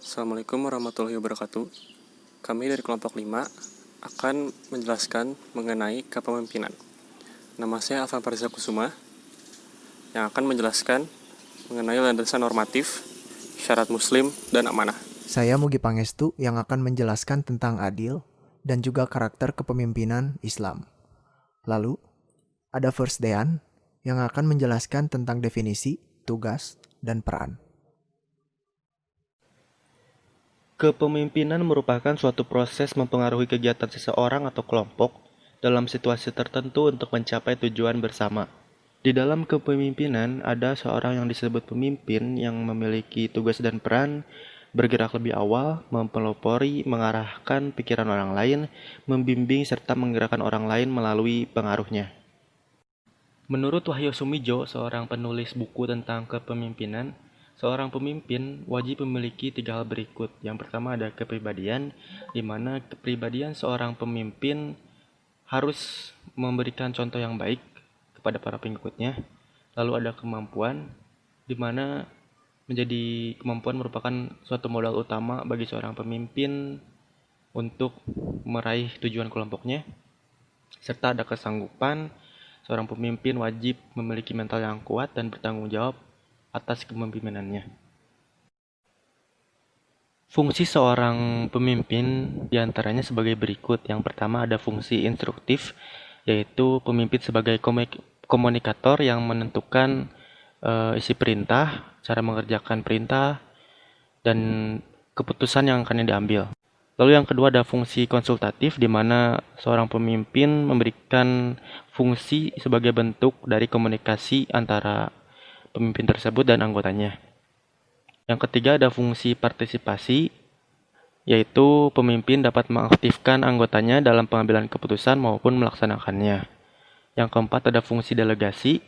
Assalamualaikum warahmatullahi wabarakatuh. Kami dari kelompok 5 akan menjelaskan mengenai kepemimpinan. Nama saya Alvan Parza Kusuma yang akan menjelaskan mengenai landasan normatif, syarat muslim, dan amanah. Saya Mugi Pangestu yang akan menjelaskan tentang adil dan juga karakter kepemimpinan Islam. Lalu, ada First Dean yang akan menjelaskan tentang definisi, tugas, dan peran. Kepemimpinan merupakan suatu proses mempengaruhi kegiatan seseorang atau kelompok dalam situasi tertentu untuk mencapai tujuan bersama. Di dalam kepemimpinan, ada seorang yang disebut pemimpin yang memiliki tugas dan peran bergerak lebih awal, mempelopori, mengarahkan pikiran orang lain, membimbing serta menggerakkan orang lain melalui pengaruhnya. Menurut Wahyu Sumijo, seorang penulis buku tentang kepemimpinan, seorang pemimpin wajib memiliki 3 hal berikut. Yang pertama ada kepribadian, di mana kepribadian seorang pemimpin harus memberikan contoh yang baik kepada para pengikutnya. Lalu ada kemampuan, di mana kemampuan merupakan suatu modal utama bagi seorang pemimpin untuk meraih tujuan kelompoknya. Serta ada kesanggupan, seorang pemimpin wajib memiliki mental yang kuat dan bertanggung jawab atas kepemimpinannya. Fungsi seorang pemimpin diantaranya sebagai berikut. Yang pertama ada fungsi instruktif, yaitu pemimpin sebagai komunikator yang menentukan isi perintah, cara mengerjakan perintah, dan keputusan yang akan diambil. Lalu yang kedua ada fungsi konsultatif, di mana seorang pemimpin memberikan fungsi sebagai bentuk dari komunikasi antara pemimpin tersebut dan anggotanya. Yang ketiga ada fungsi partisipasi, yaitu pemimpin dapat mengaktifkan anggotanya dalam pengambilan keputusan maupun melaksanakannya. Yang keempat ada fungsi delegasi,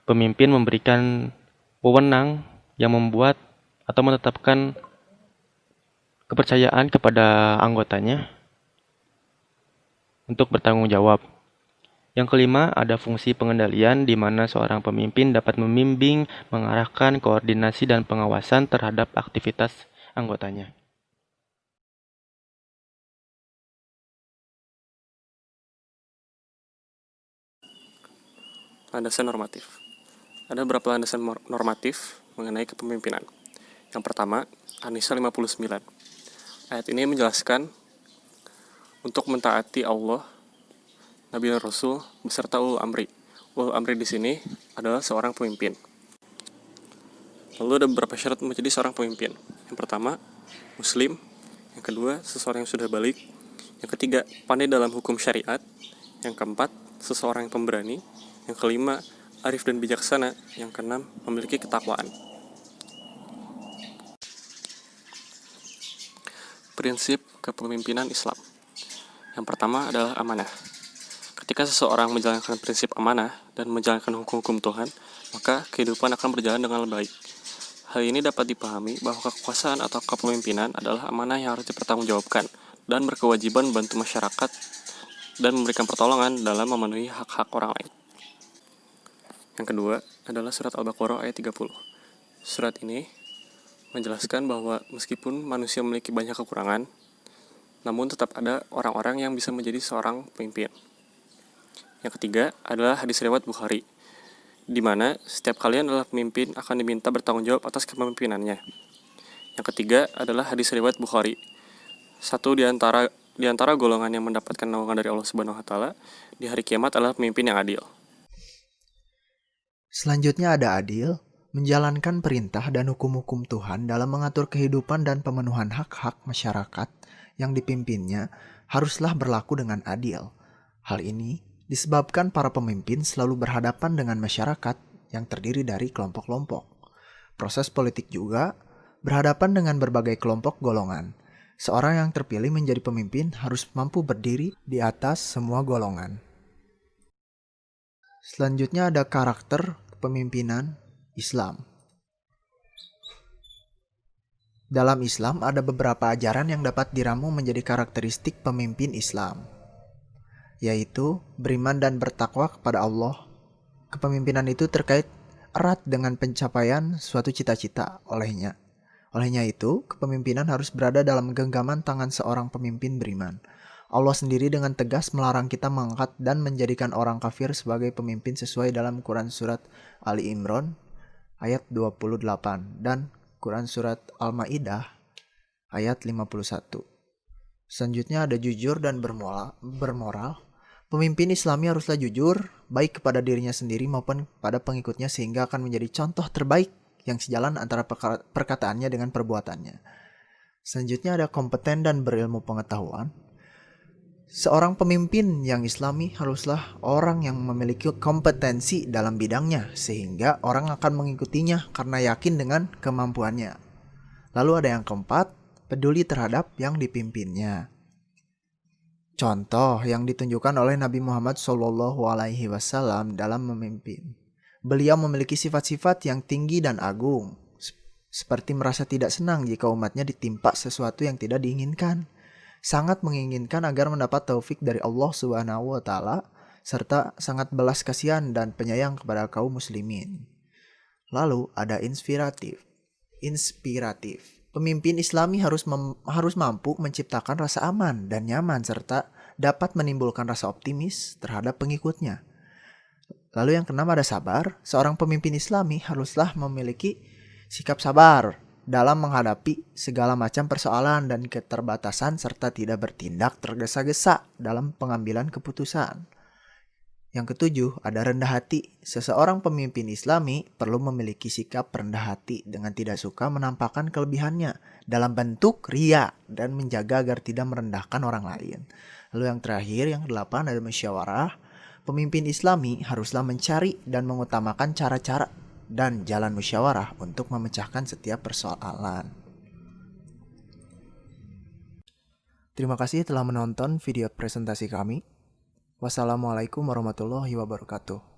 pemimpin memberikan wewenang yang membuat atau menetapkan kepercayaan kepada anggotanya untuk bertanggung jawab. Yang kelima, ada fungsi pengendalian di mana seorang pemimpin dapat membimbing, mengarahkan, koordinasi, dan pengawasan terhadap aktivitas anggotanya. Landasan normatif. Ada beberapa landasan normatif mengenai kepemimpinan. Yang pertama, An-Nisa 59. Ayat ini menjelaskan untuk mentaati Allah, Nabi dan Rasul beserta ulul amri. Ulul amri di sini adalah seorang pemimpin. Lalu ada beberapa syarat menjadi seorang pemimpin. Yang pertama, muslim. Yang kedua, seseorang yang sudah balik. Yang ketiga, pandai dalam hukum syariat. Yang keempat, seseorang yang pemberani. Yang kelima, arif dan bijaksana. Yang keenam, memiliki ketakwaan. Prinsip kepemimpinan Islam. Yang pertama adalah amanah. Ketika seseorang menjalankan prinsip amanah dan menjalankan hukum-hukum Tuhan, maka kehidupan akan berjalan dengan baik. Hal ini dapat dipahami bahwa kekuasaan atau kepemimpinan adalah amanah yang harus dipertanggungjawabkan dan berkewajiban membantu masyarakat dan memberikan pertolongan dalam memenuhi hak-hak orang lain. Yang kedua adalah surat Al-Baqarah ayat 30. Surat ini menjelaskan bahwa meskipun manusia memiliki banyak kekurangan, namun tetap ada orang-orang yang bisa menjadi seorang pemimpin. Yang ketiga adalah hadis riwayat Bukhari, di mana setiap kalian adalah pemimpin akan diminta bertanggung jawab atas kepemimpinannya. Yang ketiga adalah hadis riwayat Bukhari. Satu di antara golongan yang mendapatkan naungan dari Allah Subhanahu wa taala di hari kiamat adalah pemimpin yang adil. Selanjutnya ada adil, menjalankan perintah dan hukum-hukum Tuhan dalam mengatur kehidupan dan pemenuhan hak-hak masyarakat yang dipimpinnya haruslah berlaku dengan adil. Hal ini disebabkan para pemimpin selalu berhadapan dengan masyarakat yang terdiri dari kelompok-kelompok. Proses politik juga berhadapan dengan berbagai kelompok golongan. Seorang yang terpilih menjadi pemimpin harus mampu berdiri di atas semua golongan. Selanjutnya ada karakter kepemimpinan Islam. Dalam Islam ada beberapa ajaran yang dapat diramu menjadi karakteristik pemimpin Islam, yaitu beriman dan bertakwa kepada Allah. Kepemimpinan itu terkait erat dengan pencapaian suatu cita-cita olehnya. Olehnya itu, kepemimpinan harus berada dalam genggaman tangan seorang pemimpin beriman. Allah sendiri dengan tegas melarang kita mengangkat dan menjadikan orang kafir sebagai pemimpin sesuai dalam Quran Surat Ali Imran ayat 28 dan Quran Surat Al-Ma'idah ayat 51. Selanjutnya ada jujur dan bermoral. Pemimpin Islami haruslah jujur, baik kepada dirinya sendiri maupun pada pengikutnya sehingga akan menjadi contoh terbaik yang sejalan antara perkataannya dengan perbuatannya. Selanjutnya ada kompeten dan berilmu pengetahuan. Seorang pemimpin yang Islami haruslah orang yang memiliki kompetensi dalam bidangnya sehingga orang akan mengikutinya karena yakin dengan kemampuannya. Lalu ada yang keempat, peduli terhadap yang dipimpinnya. Contoh yang ditunjukkan oleh Nabi Muhammad SAW dalam memimpin. Beliau memiliki sifat-sifat yang tinggi dan agung, seperti merasa tidak senang jika umatnya ditimpa sesuatu yang tidak diinginkan. Sangat menginginkan agar mendapat taufik dari Allah Subhanahu wa Ta'ala, serta sangat belas kasihan dan penyayang kepada kaum muslimin. Lalu ada inspiratif. Pemimpin Islami harus mampu menciptakan rasa aman dan nyaman serta dapat menimbulkan rasa optimis terhadap pengikutnya. Lalu yang keenam ada sabar. Seorang pemimpin Islami haruslah memiliki sikap sabar dalam menghadapi segala macam persoalan dan keterbatasan serta tidak bertindak tergesa-gesa dalam pengambilan keputusan. Yang ketujuh ada rendah hati. Seseorang pemimpin Islami perlu memiliki sikap rendah hati dengan tidak suka menampakkan kelebihannya dalam bentuk riya dan menjaga agar tidak merendahkan orang lain. Lalu yang terakhir yang kedelapan ada musyawarah. Pemimpin Islami haruslah mencari dan mengutamakan cara-cara dan jalan musyawarah untuk memecahkan setiap persoalan. Terima kasih telah menonton video presentasi kami. Wassalamualaikum warahmatullahi wabarakatuh.